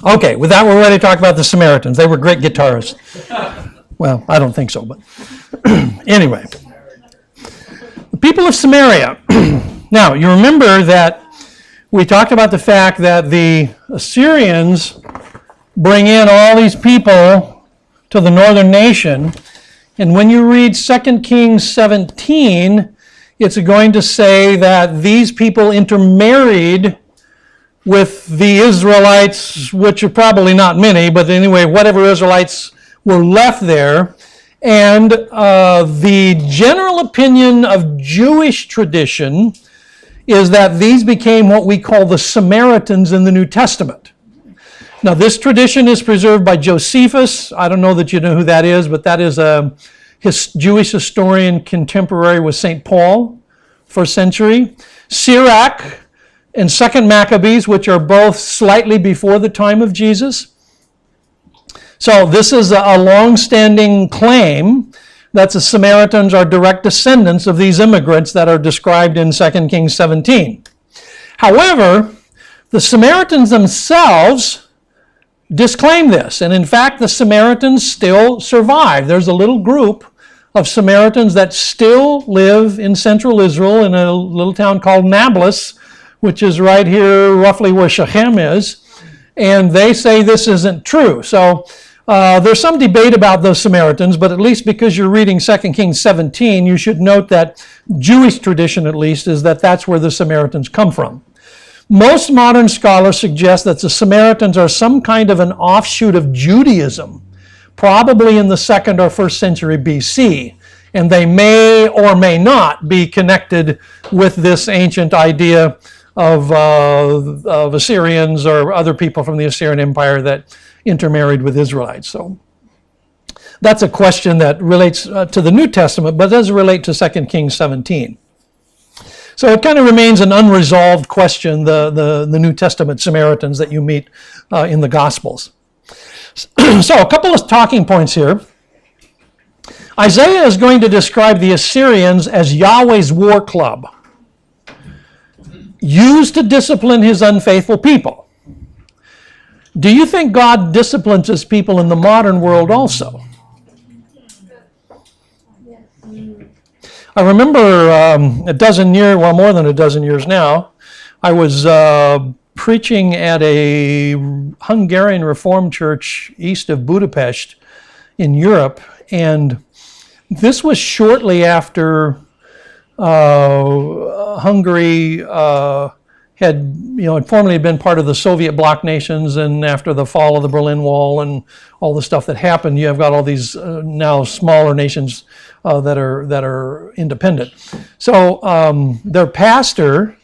Okay, with that, we're ready to talk about the Samaritans. They were great guitarists. Well, I don't think so, but anyway. The people of Samaria. Now, you remember that we talked about the fact that the Assyrians bring in all these people to the northern nation. And when you read 2 Kings 17, it's going to say that these people intermarried with the Israelites, which are probably not many, but anyway, whatever Israelites were left there. And the general opinion of Jewish tradition is that these became what we call the Samaritans in the New Testament. Now, this tradition is preserved by Josephus. I don't know that you know who that is, but that is a Jewish historian contemporary with St. Paul, first century. Sirach and 2 Maccabees, which are both slightly before the time of Jesus. So this is a long-standing claim that the Samaritans are direct descendants of these immigrants that are described in 2 Kings 17. However, the Samaritans themselves disclaim this, and in fact, the Samaritans still survive. There's a little group of Samaritans that still live in central Israel in a little town called Nablus, which is right here roughly where Shechem is, and they say this isn't true. So there's some debate about those Samaritans, but at least because you're reading 2 Kings 17, you should note that Jewish tradition, at least, is that that's where the Samaritans come from. Most modern scholars suggest that the Samaritans are some kind of an offshoot of Judaism, probably in the 2nd or 1st century BC, and they may or may not be connected with this ancient idea of Assyrians or other people from the Assyrian Empire that intermarried with Israelites. So that's a question that relates to the New Testament, but does relate to 2 Kings 17. So it kind of remains an unresolved question, the New Testament Samaritans that you meet in the Gospels. So a couple of talking points here. Isaiah is going to describe the Assyrians as Yahweh's war club, used to discipline his unfaithful people. Do you think God disciplines his people in the modern world also? I remember more than a dozen years now, I was preaching at a Hungarian Reformed church east of Budapest in Europe, and this was shortly after Hungary had formerly been part of the Soviet bloc nations, and after the fall of the Berlin Wall and all the stuff that happened, you have got all these now smaller nations that are independent. So their pastor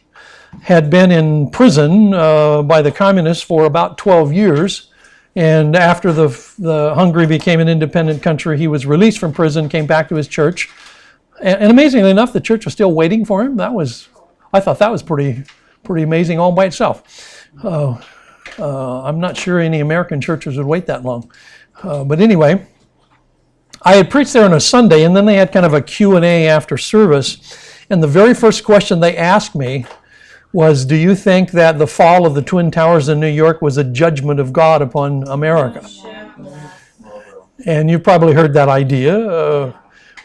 had been in prison by the communists for about 12 years, and after the Hungary became an independent country, he was released from prison, came back to his church, and amazingly enough, the church was still waiting for him. I thought that was pretty amazing all by itself. I'm not sure any American churches would wait that long. But anyway, I had preached there on a Sunday, and then they had kind of a Q&A after service. And the very first question they asked me was, do you think that the fall of the Twin Towers in New York was a judgment of God upon America? And you've probably heard that idea.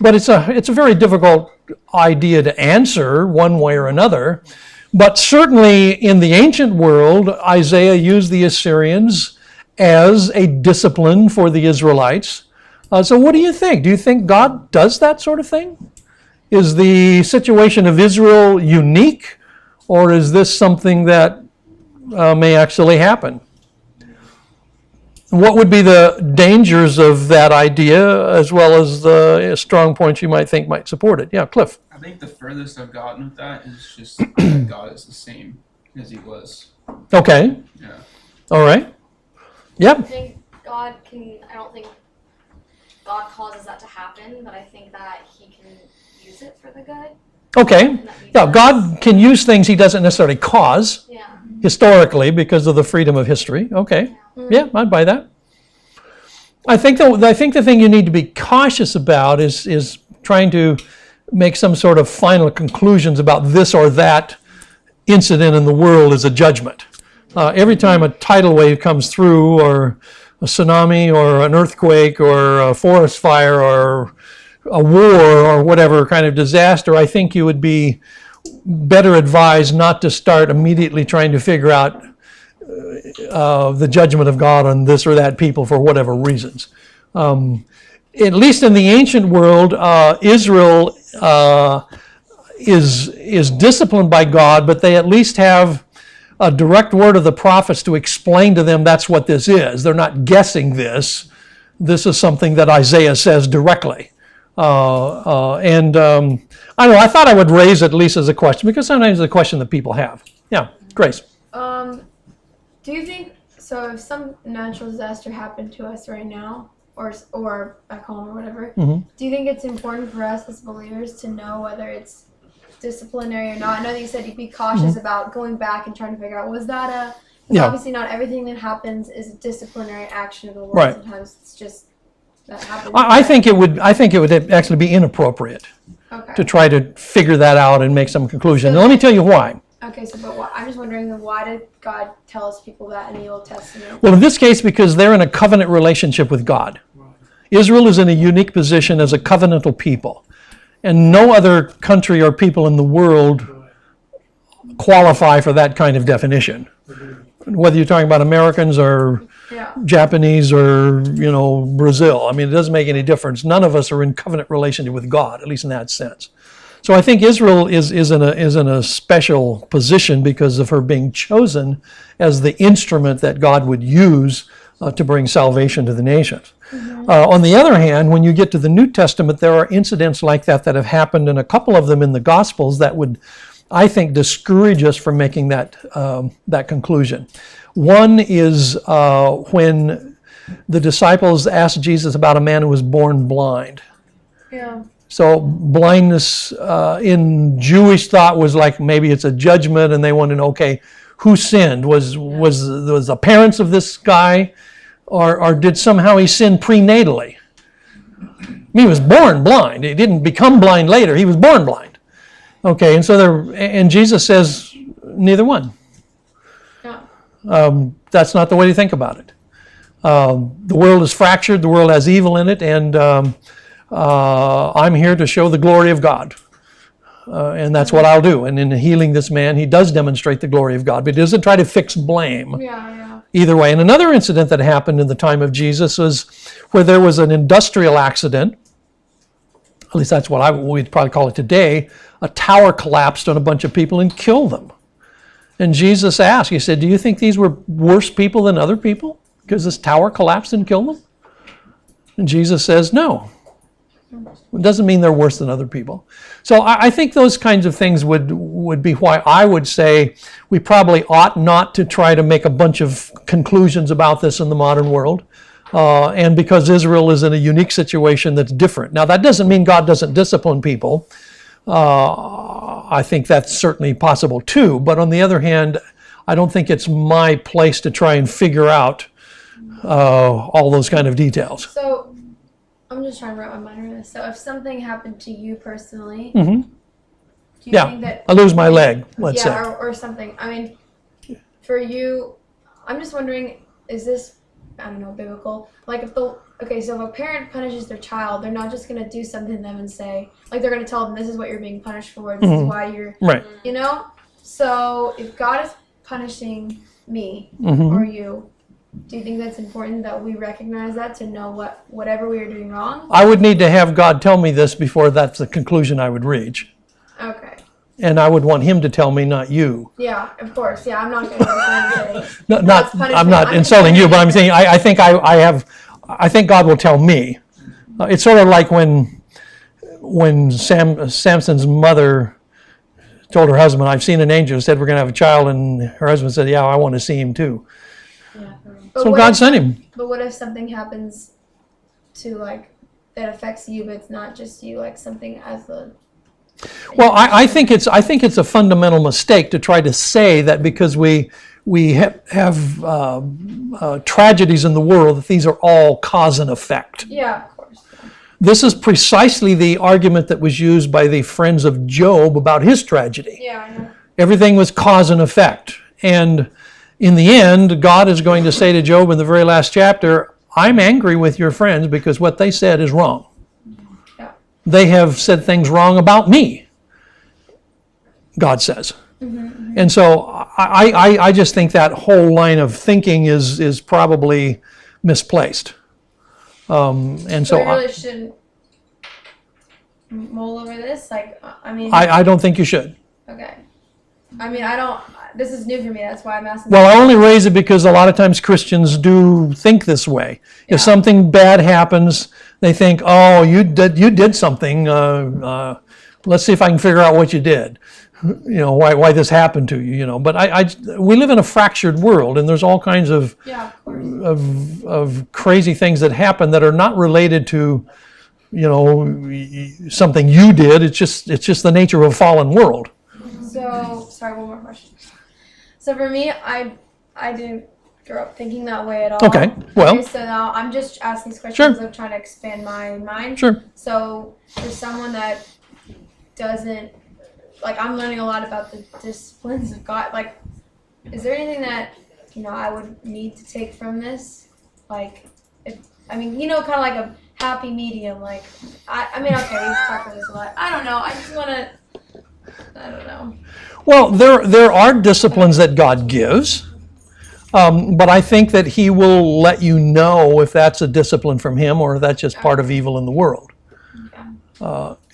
But it's a very difficult idea to answer one way or another. But certainly in the ancient world, Isaiah used the Assyrians as a discipline for the Israelites. So what do you think? Do you think God does that sort of thing? Is the situation of Israel unique, or is this something that may actually happen? What would be the dangers of that idea, as well as the strong points you might think might support it? Yeah, Cliff. I think the furthest I've gotten with that is just that God is the same as he was. Okay. Yeah. All right. Yep. I don't think God causes that to happen, but I think that he can use it for the good. Okay. Yeah, God can use things he doesn't necessarily cause, historically, because of the freedom of history. Okay. Yeah, I'd buy that. I think the thing you need to be cautious about is trying to make some sort of final conclusions about this or that incident in the world as a judgment. Every time a tidal wave comes through, or a tsunami, or an earthquake, or a forest fire, or a war, or whatever kind of disaster, I think you would be better advised not to start immediately trying to figure out the judgment of God on this or that people for whatever reasons. At least in the ancient world, Israel is disciplined by God, but they at least have a direct word of the prophets to explain to them that's what this is. They're not guessing this. This is something that Isaiah says directly. I don't know, I thought I would raise it at least as a question, because sometimes it's a question that people have. Yeah, Grace. Do you think, so if some natural disaster happened to us right now, or back home or whatever, do you think it's important for us as believers to know whether it's disciplinary or not? I know that you said you'd be cautious about going back and trying to figure out, was that because obviously not everything that happens is a disciplinary action of the Lord. Right. Sometimes it's just that happens. I think it would actually be inappropriate to try to figure that out and make some conclusion. Now, let me tell you why. Okay, so but I'm just wondering, why did God tell us people that in the Old Testament? Well, in this case, because they're in a covenant relationship with God. Israel is in a unique position as a covenantal people, and no other country or people in the world qualify for that kind of definition. Whether you're talking about Americans or Japanese or Brazil, I mean, it doesn't make any difference. None of us are in covenant relationship with God, at least in that sense. So I think Israel is in a special position because of her being chosen as the instrument that God would use to bring salvation to the nations. On the other hand, when you get to the New Testament, there are incidents like that have happened, and a couple of them in the Gospels that would, I think, discourage us from making that conclusion. One is when the disciples asked Jesus about a man who was born blind. Yeah. So blindness in Jewish thought was like maybe it's a judgment, and they want to know, okay, who sinned? Was the parents of this guy, or did somehow he sin prenatally? He was born blind. He didn't become blind later. He was born blind. Okay, and Jesus says neither one. Yeah. That's not the way to think about it. The world is fractured. The world has evil in it, and I'm here to show the glory of God. And that's what I'll do. And in healing this man, he does demonstrate the glory of God, but he doesn't try to fix blame. Either way. And another incident that happened in the time of Jesus was where there was an industrial accident. At least that's what we'd probably call it today. A tower collapsed on a bunch of people and killed them. And Jesus asked, he said, do you think these were worse people than other people because this tower collapsed and killed them? And Jesus says, no. It doesn't mean they're worse than other people. So I think those kinds of things would be why I would say we probably ought not to try to make a bunch of conclusions about this in the modern world. And because Israel is in a unique situation that's different. Now, that doesn't mean God doesn't discipline people. I think that's certainly possible too. But on the other hand, I don't think it's my place to try and figure out all those kind of details. So I'm just trying to wrap my mind around this. So if something happened to you personally, Mm-hmm. do you think that I lose my leg, let's say. or something. I mean, for you, I'm just wondering, is this, I don't know, biblical? Like so if a parent punishes their child, they're not just going to do something to them and say, like they're going to tell them, this is what you're being punished for, this is why you're, right. So if God is punishing me or you, do you think that's important that we recognize that, to know whatever we are doing wrong? I would need to have God tell me this before that's the conclusion I would reach. Okay. And I would want him to tell me, not you. Yeah, of course. Yeah, I'm not going to say. I'm not insulting you, but I'm saying I think I think God will tell me. It's sort of like when Samson's mother told her husband, I've seen an angel, said we're going to have a child, and her husband said, yeah, I want to see him too. Yeah. So God sent him. But what if something happens to that affects you, but it's not just you, like something as a... Well, I think it's a fundamental mistake to try to say that because we have tragedies in the world that these are all cause and effect. Yeah, of course. This is precisely the argument that was used by the friends of Job about his tragedy. Yeah, I know. Everything was cause and effect, and in the end, God is going to say to Job in the very last chapter, I'm angry with your friends because what they said is wrong. Yeah. They have said things wrong about me, God says. And so I just think that whole line of thinking is probably misplaced. And so we really shouldn't mull over this. Like, I mean, I don't think you should. okay. I mean, I don't. This is new for me. That's why I'm asking. Well, I only raise it because a lot of times Christians do think this way. Yeah. If something bad happens, they think, "Oh, you did something. Let's see if I can figure out what you did. Why this happened to you. But we live in a fractured world, and there's all kinds of Yeah, of course. of crazy things that happen that are not related to something you did. It's just the nature of a fallen world. So, sorry, one more question. So for me, I didn't grow up thinking that way at all. Okay, well. Okay, so now I'm just asking these questions. Sure. I'm trying to expand my mind. Sure. So for someone that doesn't, like, I'm learning a lot about the disciplines of God. Like, is there anything that, I would need to take from this? Like, kind of like a happy medium. Like, okay, we've talked about this a lot. I don't know. I just want to, I don't know. Well, there are disciplines that God gives, but I think that He will let you know if that's a discipline from Him or if that's just part of evil in the world.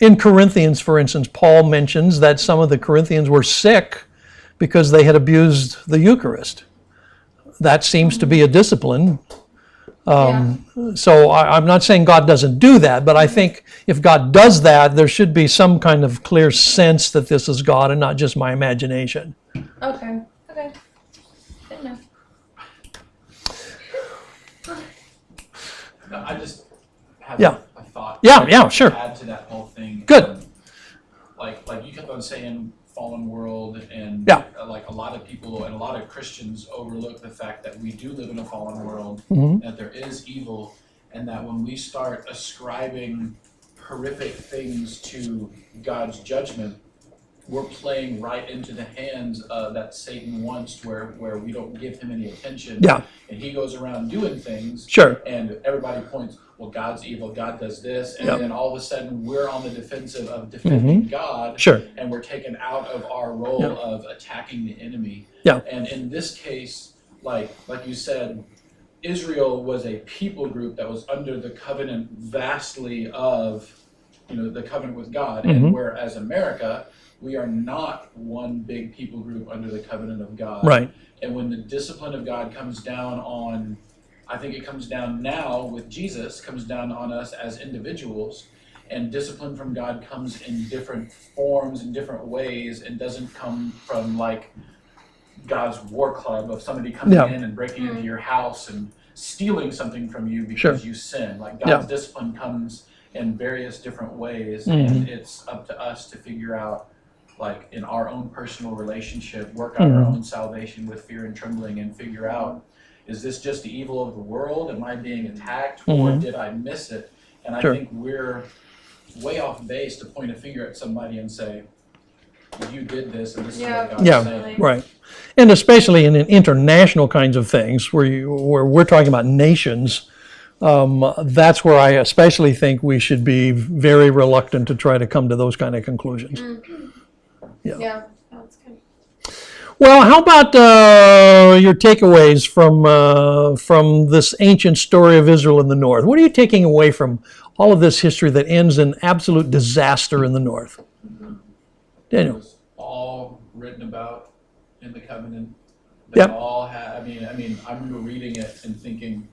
In Corinthians, for instance, Paul mentions that some of the Corinthians were sick because they had abused the Eucharist. That seems to be a discipline. So I'm not saying God doesn't do that, but I think if God does that, there should be some kind of clear sense that this is God and not just my imagination. Okay. Good enough. No, I just have Yeah. a thought. Yeah, sure. To add to that whole thing. Good. Like you kept on saying fallen world, and Yeah. like a lot of people and a lot of Christians overlook the fact that we do live in a fallen world, that there is evil, and that when we start ascribing horrific things to God's judgment, we're playing right into the hands that Satan wants, where we don't give him any attention. Yeah. And he goes around doing things. Sure. And everybody points, well, God's evil, God does this. And Yep. then all of a sudden we're on the defensive of defending God. Sure. And we're taken out of our role Yep. of attacking the enemy. Yeah. And in this case, like you said, Israel was a people group that was under the covenant vastly of, the covenant with God. And whereas America, we are not one big people group under the covenant of God. Right. And when the discipline of God comes down on, I think it comes down now with Jesus, comes down on us as individuals, and discipline from God comes in different forms, in different ways, and doesn't come from like God's war club of somebody coming in and breaking into your house and stealing something from you because you sin. Like God's discipline comes in various different ways, and it's up to us to figure out, like in our own personal relationship, work out our own salvation with fear and trembling, and figure out, is this just the evil of the world? Am I being attacked, or did I miss it? And I think we're way off base to point a finger at somebody and say, you did this, and this is what God's saying. Right. And especially in international kinds of things where we're talking about nations, that's where I especially think we should be very reluctant to try to come to those kind of conclusions. Yeah, that's good. Well, how about your takeaways from this ancient story of Israel in the north? What are you taking away from all of this history that ends in absolute disaster in the north? Daniel. It was all written about in the covenant. They Yep. all had. I mean, I remember reading it and thinking,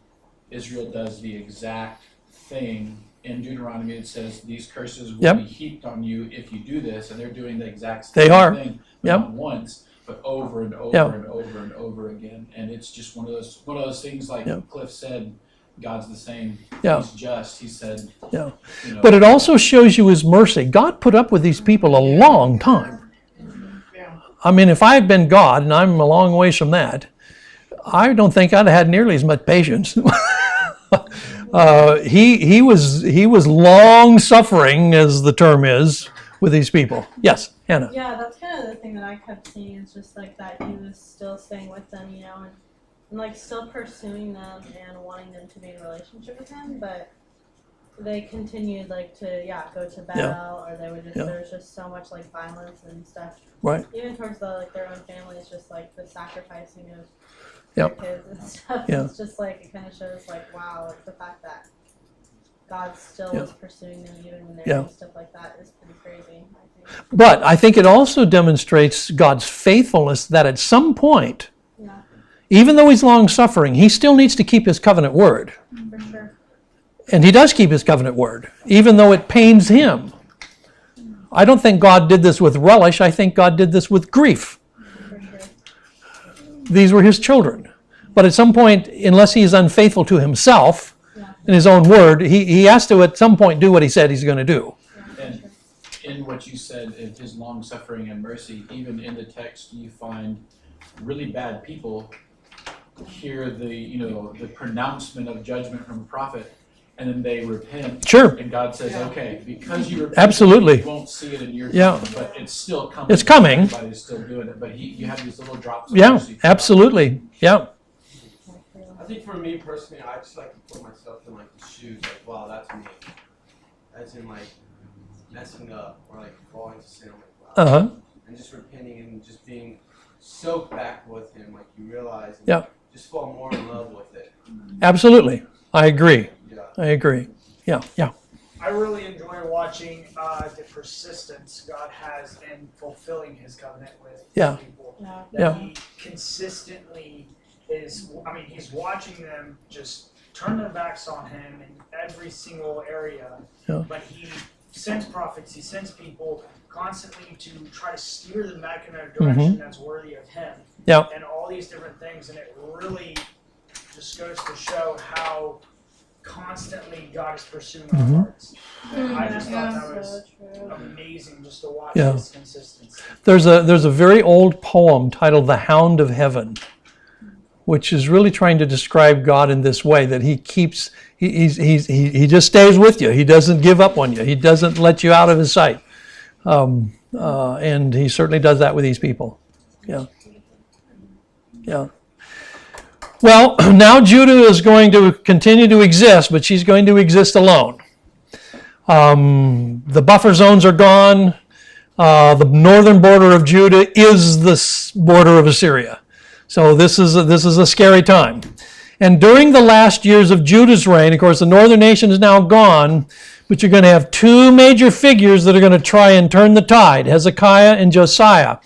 Israel does the exact thing. In Deuteronomy, it says these curses will be heaped on you if you do this, and they're doing the exact same thing, but not once, but over and over and over and over again. And it's just one of those things, like Cliff said, God's the same. He's just. He said. But it also shows you His mercy. God put up with these people a long time. I mean, if I had been God, and I'm a long ways from that, I don't think I'd have had nearly as much patience. He was long suffering, as the term is, with these people. Yes, Hannah. Yeah, that's kind of the thing that I kept seeing is just like that he was still staying with them, you know, and like still pursuing them and wanting them to be in a relationship with him, but they continued like to go to battle, or they would just there was just so much like violence and stuff. Right. Even towards their own families, just like the sacrificing of Yep. their kids and stuff. Yeah. It's just like it kind of shows like wow, like the fact that God still was pursuing them even when they're doing stuff like that is pretty crazy, I think. But I think it also demonstrates God's faithfulness that at some point, even though he's long-suffering, he still needs to keep his covenant word. For sure. And he does keep his covenant word, even though it pains him. I don't think God did this with relish. I think God did this with grief. For sure. These were his children. But at some point, unless he is unfaithful to himself in his own word, he has to at some point do what he said he's going to do. And in what you said, in his long suffering and mercy, even in the text, you find really bad people hear the pronouncement of judgment from a prophet, and then they repent. Sure. And God says, okay, because you repent, Absolutely. you won't see it in your Yeah. time, but it's still coming. It's coming. Everybody's still doing it, but you have these little drops of Yeah, mercy. absolutely. Yeah. I think for me personally, I just like to put myself in like the shoes, like, wow, that's me. As in like messing up or like falling to sin, I'm like, wow. Uh-huh. And just repenting and just being soaked back with him, like you realize, and Yeah. just fall more in love with it. Absolutely. I agree. Yeah. I agree. Yeah. I really enjoy watching the persistence God has in fulfilling his covenant with Yeah. people. Yeah. That he consistently is, he's watching them just turn their backs on him in every single area. Yeah. But he sends prophets, he sends people constantly to try to steer them back in a direction that's worthy of him. Yeah. And all these different things, and it really just goes to show how constantly God is pursuing our hearts. And I just thought that was amazing just to watch this consistency. There's a very old poem titled "The Hound of Heaven," which is really trying to describe God in this way, that he keeps, he just stays with you. He doesn't give up on you. He doesn't let you out of his sight. And he certainly does that with these people. Yeah. Well, now Judah is going to continue to exist, but she's going to exist alone. The buffer zones are gone. The northern border of Judah is the border of Assyria. So this is a scary time. And during the last years of Judah's reign, of course, the northern nation is now gone, but you're going to have two major figures that are going to try and turn the tide, Hezekiah and Josiah.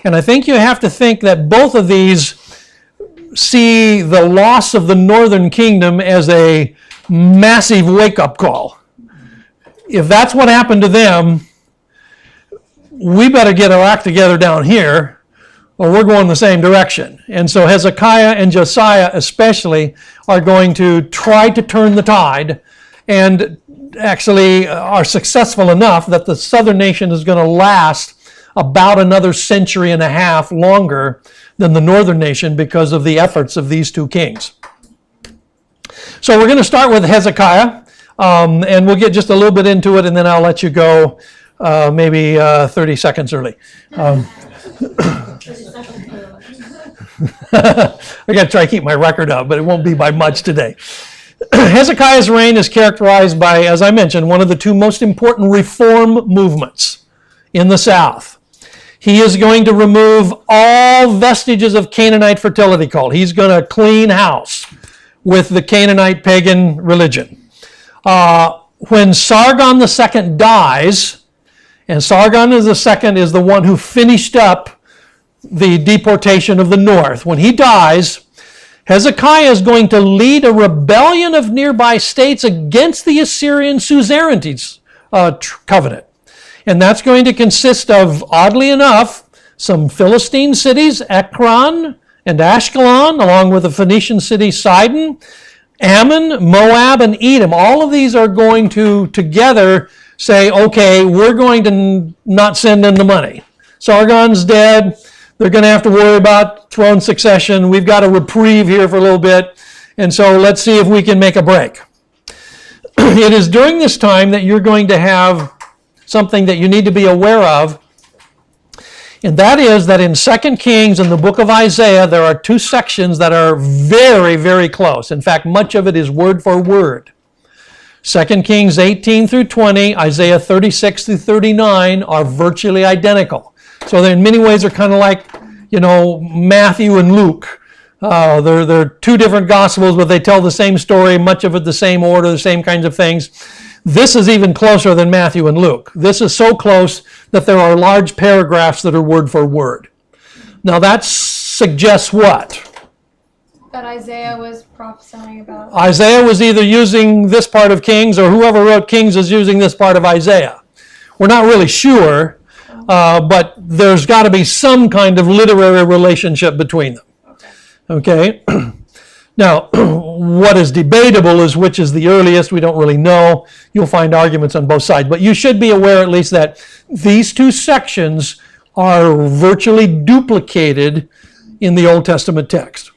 And I think you have to think that both of these see the loss of the northern kingdom as a massive wake-up call. If that's what happened to them, we better get our act together down here, or we're going the same direction. And so Hezekiah and Josiah especially are going to try to turn the tide, and actually are successful enough that the southern nation is going to last about another century and a half longer than the northern nation because of the efforts of these two kings. So we're going to start with Hezekiah, and we'll get just a little bit into it, and then I'll let you go maybe 30 seconds early. I got to try to keep my record up, but it won't be by much today. Hezekiah's reign is characterized by, as I mentioned, one of the two most important reform movements in the south. He is going to remove all vestiges of Canaanite fertility cult. He's going to clean house with the Canaanite pagan religion. When Sargon II dies, and Sargon II is the one who finished up the deportation of the north. When he dies, Hezekiah is going to lead a rebellion of nearby states against the Assyrian suzerainties covenant. And that's going to consist of, oddly enough, some Philistine cities, Ekron and Ashkelon, along with the Phoenician city Sidon, Ammon, Moab, and Edom. All of these are going to together say, okay, we're going to not send in the money. Sargon's dead. They're going to have to worry about throne succession. We've got a reprieve here for a little bit. And so let's see if we can make a break. It is during this time that you're going to have something that you need to be aware of. And that is that in 2 Kings and the book of Isaiah, there are two sections that are very, very close. In fact, much of it is word for word. 2 Kings 18 through 20, Isaiah 36 through 39 are virtually identical. So they in many ways are kind of like, Matthew and Luke. They're two different gospels, but they tell the same story, much of it the same order, the same kinds of things. This is even closer than Matthew and Luke. This is so close that there are large paragraphs that are word for word. Now that suggests what? That Isaiah was prophesying about. Isaiah was either using this part of Kings, or whoever wrote Kings is using this part of Isaiah. We're not really sure, but there's got to be some kind of literary relationship between them. Okay? Now, what is debatable is which is the earliest. We don't really know. You'll find arguments on both sides. But you should be aware at least that these two sections are virtually duplicated in the Old Testament text.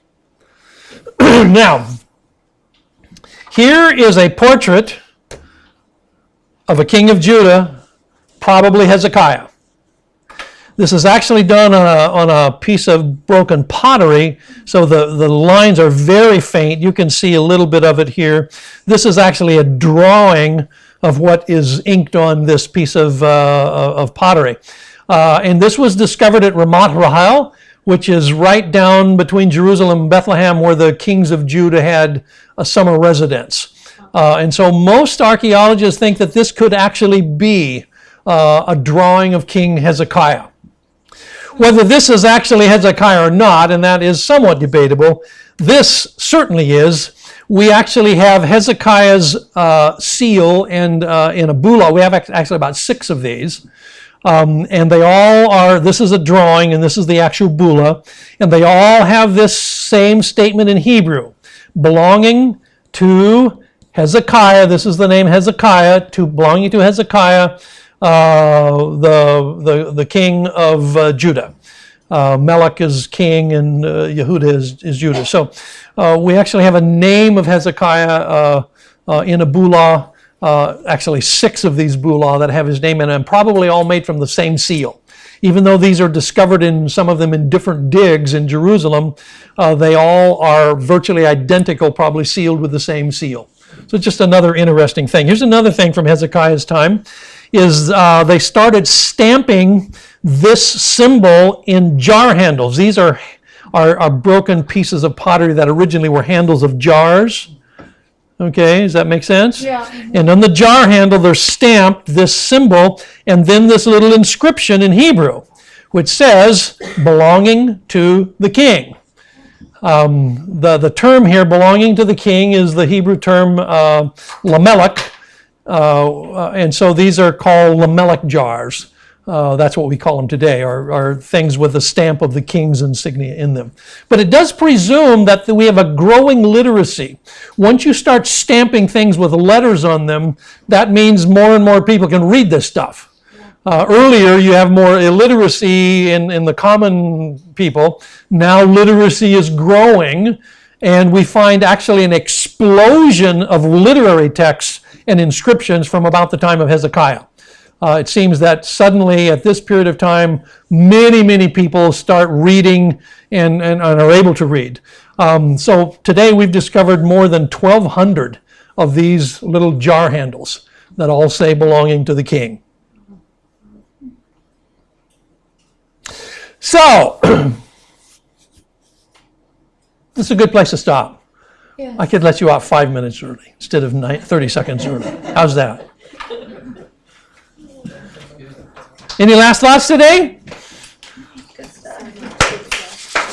Now, here is a portrait of a king of Judah, probably Hezekiah. This is actually done on a piece of broken pottery, so the lines are very faint. You can see a little bit of it here. This is actually a drawing of what is inked on this piece of pottery. And this was discovered at Ramat Rahel, which is right down between Jerusalem and Bethlehem, where the kings of Judah had a summer residence. And so most archaeologists think that this could actually be a drawing of King Hezekiah. Whether this is actually Hezekiah or not, and that is somewhat debatable, this certainly is. We actually have Hezekiah's seal and in a bulla. We have actually about 6 of these. And they all are, this is a drawing and this is the actual bulla, and they all have this same statement in Hebrew, belonging to Hezekiah. This is the name Hezekiah, belonging to Hezekiah, the king of Judah. Melech is king and Yehuda is Judah. So we actually have a name of Hezekiah in a bulla. Actually 6 of these bulla that have his name in them, probably all made from the same seal. Even though these are discovered in some of them in different digs in Jerusalem, they all are virtually identical, probably sealed with the same seal. So just another interesting thing. Here's another thing from Hezekiah's time, is they started stamping this symbol in jar handles. These are broken pieces of pottery that originally were handles of jars. Okay, does that make sense? Yeah. And on the jar handle, they're stamped this symbol and then this little inscription in Hebrew, which says, belonging to the king. The term here, belonging to the king, is the Hebrew term lamelech. And so these are called lamelech jars. That's what we call them today, are things with the stamp of the king's insignia in them. But it does presume that we have a growing literacy. Once you start stamping things with letters on them, that means more and more people can read this stuff. Earlier, you have more illiteracy in the common people. Now literacy is growing, and we find actually an explosion of literary texts and inscriptions from about the time of Hezekiah. It seems that suddenly at this period of time, many people start reading and are able to read. So today we've discovered more than 1,200 of these little jar handles that all say belonging to the king. So, this is a good place to stop. Yeah. I could let you out 5 minutes early instead of 30 seconds early. How's that? Any last thoughts today?